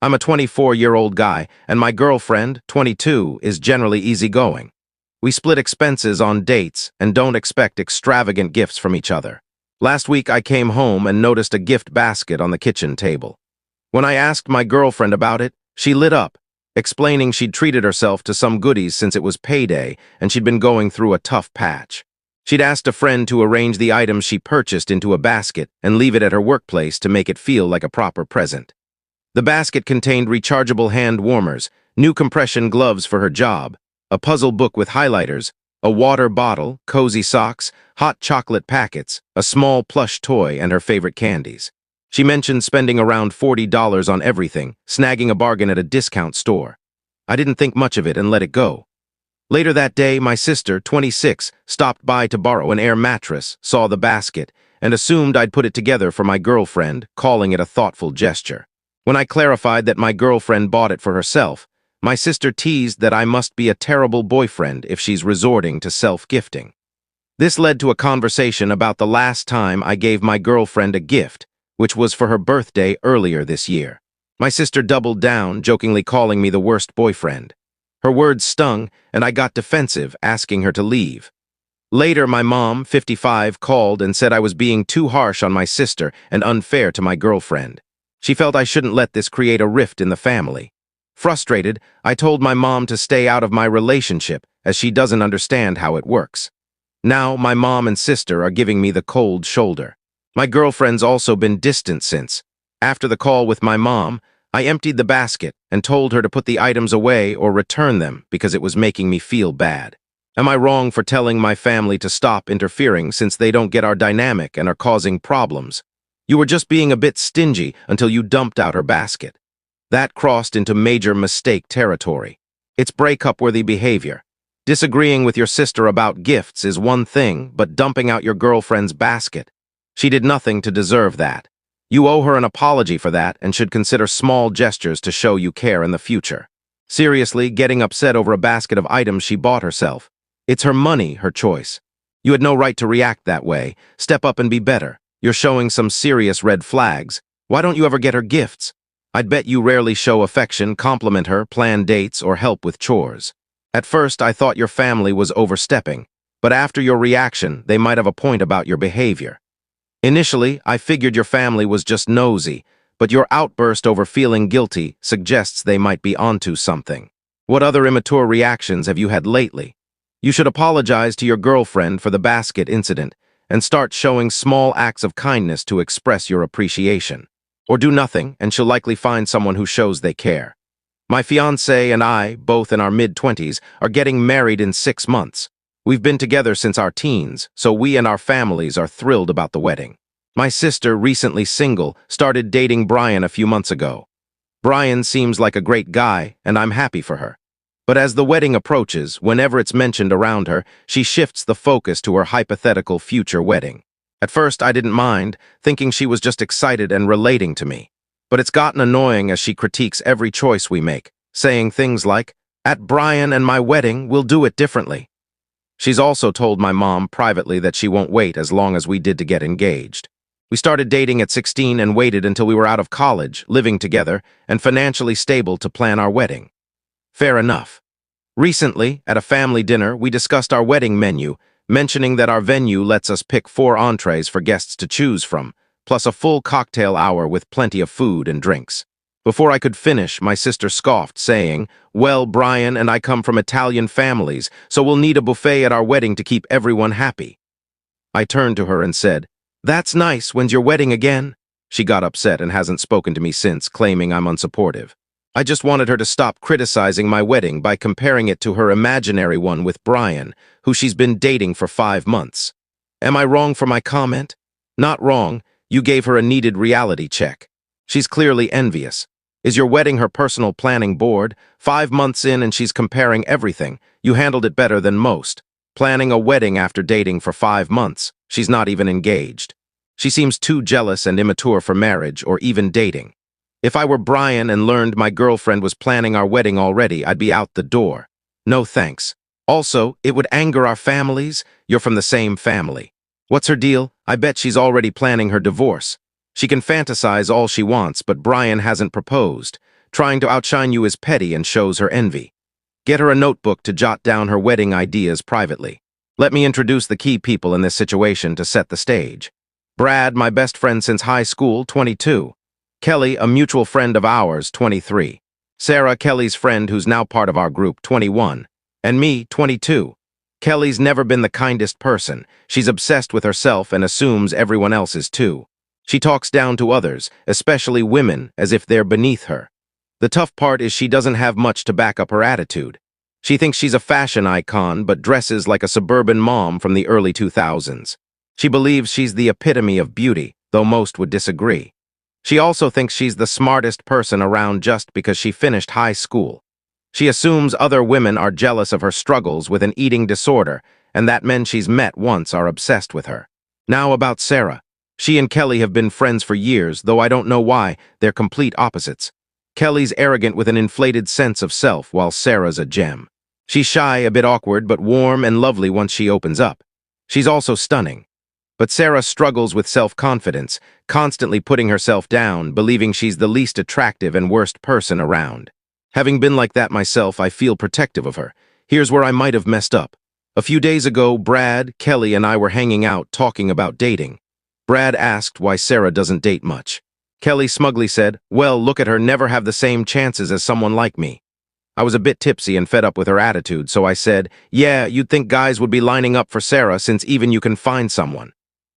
I'm a 24-year-old guy, and my girlfriend, 22, is generally easygoing. We split expenses on dates and don't expect extravagant gifts from each other. Last week I came home and noticed a gift basket on the kitchen table. When I asked my girlfriend about it, she lit up, explaining she'd treated herself to some goodies since it was payday and she'd been going through a tough patch. She'd asked a friend to arrange the items she purchased into a basket and leave it at her workplace to make it feel like a proper present. The basket contained rechargeable hand warmers, new compression gloves for her job, a puzzle book with highlighters, a water bottle, cozy socks, hot chocolate packets, a small plush toy, and her favorite candies. She mentioned spending around $40 on everything, snagging a bargain at a discount store. I didn't think much of it and let it go. Later that day, my sister, 26, stopped by to borrow an air mattress, saw the basket, and assumed I'd put it together for my girlfriend, calling it a thoughtful gesture. When I clarified that my girlfriend bought it for herself, my sister teased that I must be a terrible boyfriend if she's resorting to self-gifting. This led to a conversation about the last time I gave my girlfriend a gift, which was for her birthday earlier this year. My sister doubled down, jokingly calling me the worst boyfriend. Her words stung, and I got defensive, asking her to leave. Later, my mom, 55, called and said I was being too harsh on my sister and unfair to my girlfriend. She felt I shouldn't let this create a rift in the family. Frustrated, I told my mom to stay out of my relationship, as she doesn't understand how it works. Now, my mom and sister are giving me the cold shoulder. My girlfriend's also been distant since. After the call with my mom, I emptied the basket and told her to put the items away or return them because it was making me feel bad. Am I wrong for telling my family to stop interfering since they don't get our dynamic and are causing problems? You were just being a bit stingy until you dumped out her basket. That crossed into major mistake territory. It's breakup-worthy behavior. Disagreeing with your sister about gifts is one thing, but dumping out your girlfriend's basket. She did nothing to deserve that. You owe her an apology for that and should consider small gestures to show you care in the future. Seriously, getting upset over a basket of items she bought herself. It's her money, her choice. You had no right to react that way. Step up and be better. You're showing some serious red flags. Why don't you ever get her gifts? I'd bet you rarely show affection, compliment her, plan dates, or help with chores. At first, I thought your family was overstepping, but after your reaction, they might have a point about your behavior. Initially, I figured your family was just nosy, but your outburst over feeling guilty suggests they might be onto something. What other immature reactions have you had lately? You should apologize to your girlfriend for the basket incident and start showing small acts of kindness to express your appreciation. Or do nothing, and she'll likely find someone who shows they care. My fiancé and I, both in our mid-20s, are getting married in 6 months. We've been together since our teens, so we and our families are thrilled about the wedding. My sister, recently single, started dating Brian a few months ago. Brian seems like a great guy, and I'm happy for her. But as the wedding approaches, whenever it's mentioned around her, she shifts the focus to her hypothetical future wedding. At first, I didn't mind, thinking she was just excited and relating to me. But it's gotten annoying as she critiques every choice we make, saying things like, "At Brian and my wedding, we'll do it differently." She's also told my mom privately that she won't wait as long as we did to get engaged. We started dating at 16 and waited until we were out of college, living together, and financially stable to plan our wedding. Fair enough. Recently, at a family dinner, we discussed our wedding menu, mentioning that our venue lets us pick 4 entrees for guests to choose from, plus a full cocktail hour with plenty of food and drinks. Before I could finish, my sister scoffed, saying, "Well, Brian and I come from Italian families, so we'll need a buffet at our wedding to keep everyone happy." I turned to her and said, "That's nice, when's your wedding again?" She got upset and hasn't spoken to me since, claiming I'm unsupportive. I just wanted her to stop criticizing my wedding by comparing it to her imaginary one with Brian, who she's been dating for 5 months. Am I wrong for my comment? Not wrong. You gave her a needed reality check. She's clearly envious. Is your wedding her personal planning board? 5 months in and she's comparing everything. You handled it better than most. Planning a wedding after dating for 5 months. She's not even engaged. She seems too jealous and immature for marriage or even dating. If I were Brian and learned my girlfriend was planning our wedding already, I'd be out the door. No thanks. Also, it would anger our families. You're from the same family. What's her deal? I bet she's already planning her divorce. She can fantasize all she wants, but Brian hasn't proposed. Trying to outshine you is petty and shows her envy. Get her a notebook to jot down her wedding ideas privately. Let me introduce the key people in this situation to set the stage. Brad, my best friend since high school, 22. Kelly, a mutual friend of ours, 23. Sarah, Kelly's friend who's now part of our group, 21. And me, 22. Kelly's never been the kindest person. She's obsessed with herself and assumes everyone else is too. She talks down to others, especially women, as if they're beneath her. The tough part is she doesn't have much to back up her attitude. She thinks she's a fashion icon but dresses like a suburban mom from the early 2000s. She believes she's the epitome of beauty, though most would disagree. She also thinks she's the smartest person around just because she finished high school. She assumes other women are jealous of her struggles with an eating disorder and that men she's met once are obsessed with her. Now about Sarah. She and Kelly have been friends for years, though I don't know why. They're complete opposites. Kelly's arrogant with an inflated sense of self, while Sarah's a gem. She's shy, a bit awkward, but warm and lovely once she opens up. She's also stunning. But Sarah struggles with self-confidence, constantly putting herself down, believing she's the least attractive and worst person around. Having been like that myself, I feel protective of her. Here's where I might have messed up. A few days ago, Brad, Kelly, and I were hanging out talking about dating. Brad asked why Sarah doesn't date much. Kelly smugly said, "Well, look at her, never have the same chances as someone like me." I was a bit tipsy and fed up with her attitude, so I said, "Yeah, you'd think guys would be lining up for Sarah since even you can find someone."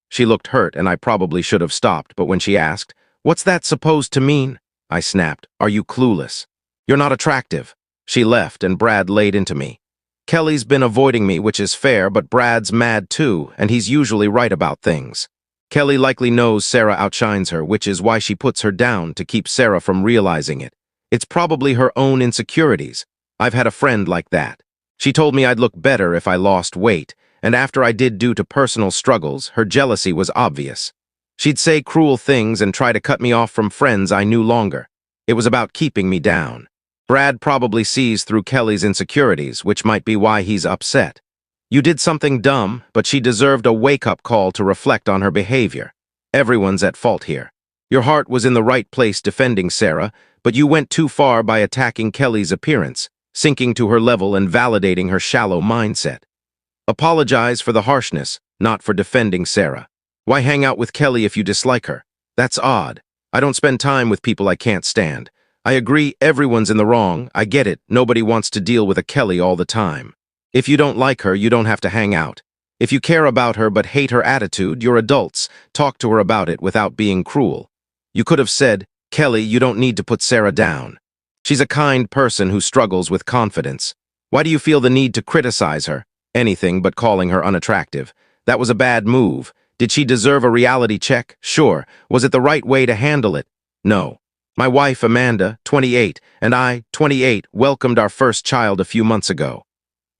She looked hurt, and I probably should have stopped, but when she asked, "What's that supposed to mean?" I snapped, "Are you clueless? You're not attractive." She left, and Brad laid into me. Kelly's been avoiding me, which is fair, but Brad's mad too, and he's usually right about things. Kelly likely knows Sarah outshines her, which is why she puts her down to keep Sarah from realizing it. It's probably her own insecurities. I've had a friend like that. She told me I'd look better if I lost weight, and after I did due to personal struggles, her jealousy was obvious. She'd say cruel things and try to cut me off from friends I knew longer. It was about keeping me down. Brad probably sees through Kelly's insecurities, which might be why he's upset. You did something dumb, but she deserved a wake-up call to reflect on her behavior. Everyone's at fault here. Your heart was in the right place defending Sarah, but you went too far by attacking Kelly's appearance, sinking to her level and validating her shallow mindset. Apologize for the harshness, not for defending Sarah. Why hang out with Kelly if you dislike her? That's odd. I don't spend time with people I can't stand. I agree everyone's in the wrong. I get it. Nobody wants to deal with a Kelly all the time. If you don't like her, you don't have to hang out. If you care about her but hate her attitude, you're adults. Talk to her about it without being cruel. You could have said, "Kelly, you don't need to put Sarah down. She's a kind person who struggles with confidence. Why do you feel the need to criticize her? Anything but calling her unattractive. That was a bad move. Did she deserve a reality check? Sure. Was it the right way to handle it? No. My wife, Amanda, 28, and I, 28, welcomed our first child a few months ago.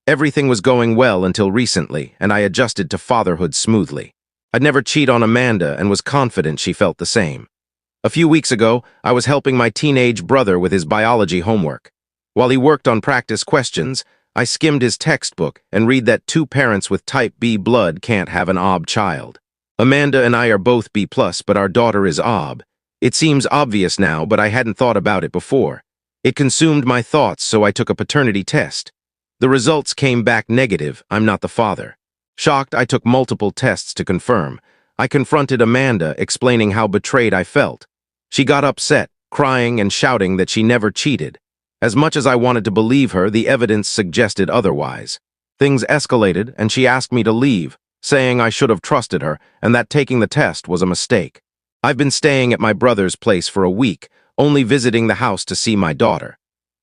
Everything was going well until recently, and I adjusted to fatherhood smoothly. I'd never cheat on Amanda and was confident she felt the same. A few weeks ago, I was helping my teenage brother with his biology homework. While he worked on practice questions, I skimmed his textbook and read that 2 parents with type B blood can't have an OB child. Amanda and I are both B+, but our daughter is OB. It seems obvious now, but I hadn't thought about it before. It consumed my thoughts, so I took a paternity test. The results came back negative. I'm not the father. Shocked, I took multiple tests to confirm. I confronted Amanda, explaining how betrayed I felt. She got upset, crying and shouting that she never cheated. As much as I wanted to believe her, the evidence suggested otherwise. Things escalated, and she asked me to leave, saying I should have trusted her and that taking the test was a mistake. I've been staying at my brother's place for a week, only visiting the house to see my daughter.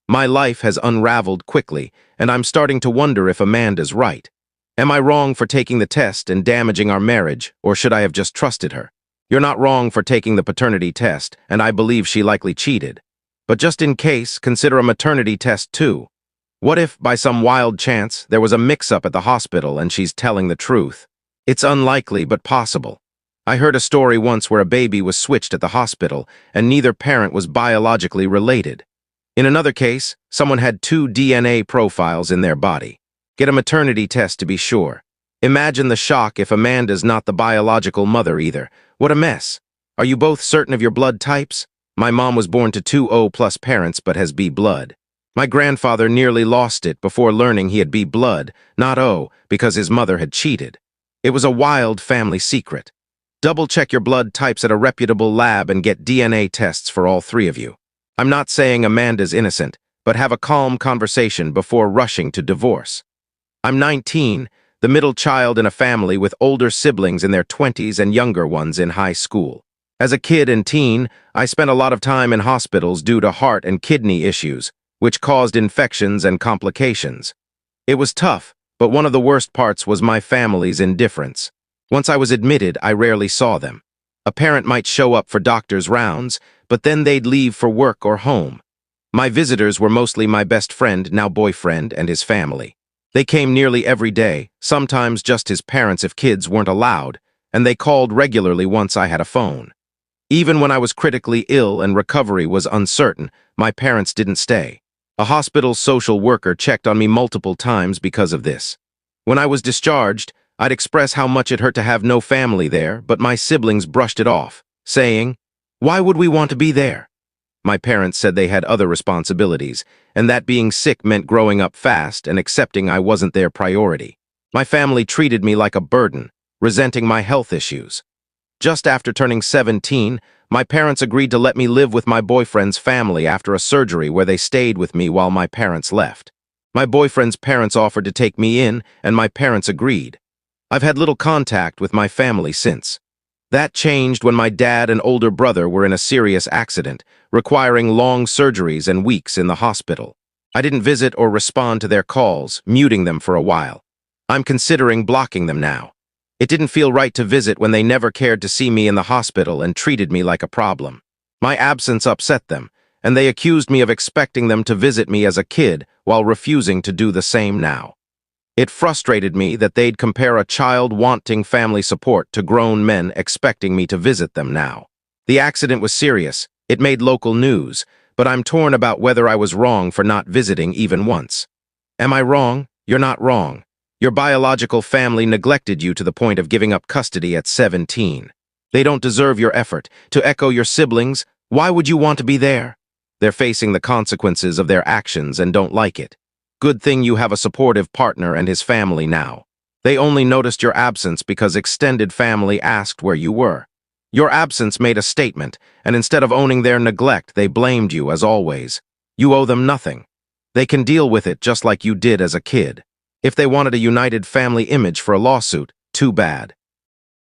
My life has unraveled quickly, and I'm starting to wonder if Amanda's right. Am I wrong for taking the test and damaging our marriage, or should I have just trusted her? You're not wrong for taking the paternity test, and I believe she likely cheated. But just in case, consider a maternity test too. What if, by some wild chance, there was a mix-up at the hospital and she's telling the truth? It's unlikely, but possible. I heard a story once where a baby was switched at the hospital, and neither parent was biologically related. In another case, someone had 2 DNA profiles in their body. Get a maternity test to be sure. Imagine the shock if Amanda's not the biological mother either. What a mess. Are you both certain of your blood types? My mom was born to two O+ parents but has B blood. My grandfather nearly lost it before learning he had B blood, not O, because his mother had cheated. It was a wild family secret. Double-check your blood types at a reputable lab and get DNA tests for all three of you. I'm not saying Amanda's innocent, but have a calm conversation before rushing to divorce. I'm 19, the middle child in a family with older siblings in their 20s and younger ones in high school. As a kid and teen, I spent a lot of time in hospitals due to heart and kidney issues, which caused infections and complications. It was tough, but one of the worst parts was my family's indifference. Once I was admitted, I rarely saw them. A parent might show up for doctor's rounds, but then they'd leave for work or home. My visitors were mostly my best friend, now boyfriend, and his family. They came nearly every day, sometimes just his parents if kids weren't allowed, and they called regularly once I had a phone. Even when I was critically ill and recovery was uncertain, my parents didn't stay. A hospital social worker checked on me multiple times because of this. When I was discharged, I'd express how much it hurt to have no family there, but my siblings brushed it off, saying, "Why would we want to be there?" My parents said they had other responsibilities, and that being sick meant growing up fast and accepting I wasn't their priority. My family treated me like a burden, resenting my health issues. Just after turning 17, my parents agreed to let me live with my boyfriend's family after a surgery where they stayed with me while my parents left. My boyfriend's parents offered to take me in, and my parents agreed. I've had little contact with my family since. That changed when my dad and older brother were in a serious accident, requiring long surgeries and weeks in the hospital. I didn't visit or respond to their calls, muting them for a while. I'm considering blocking them now. It didn't feel right to visit when they never cared to see me in the hospital and treated me like a problem. My absence upset them, and they accused me of expecting them to visit me as a kid while refusing to do the same now. It frustrated me that they'd compare a child wanting family support to grown men expecting me to visit them now. The accident was serious. It made local news, but I'm torn about whether I was wrong for not visiting even once. Am I wrong? You're not wrong. Your biological family neglected you to the point of giving up custody at 17. They don't deserve your effort. To echo your siblings, why would you want to be there? They're facing the consequences of their actions and don't like it. Good thing you have a supportive partner and his family now. They only noticed your absence because extended family asked where you were. Your absence made a statement, and instead of owning their neglect, they blamed you as always. You owe them nothing. They can deal with it just like you did as a kid. If they wanted a united family image for a lawsuit, too bad.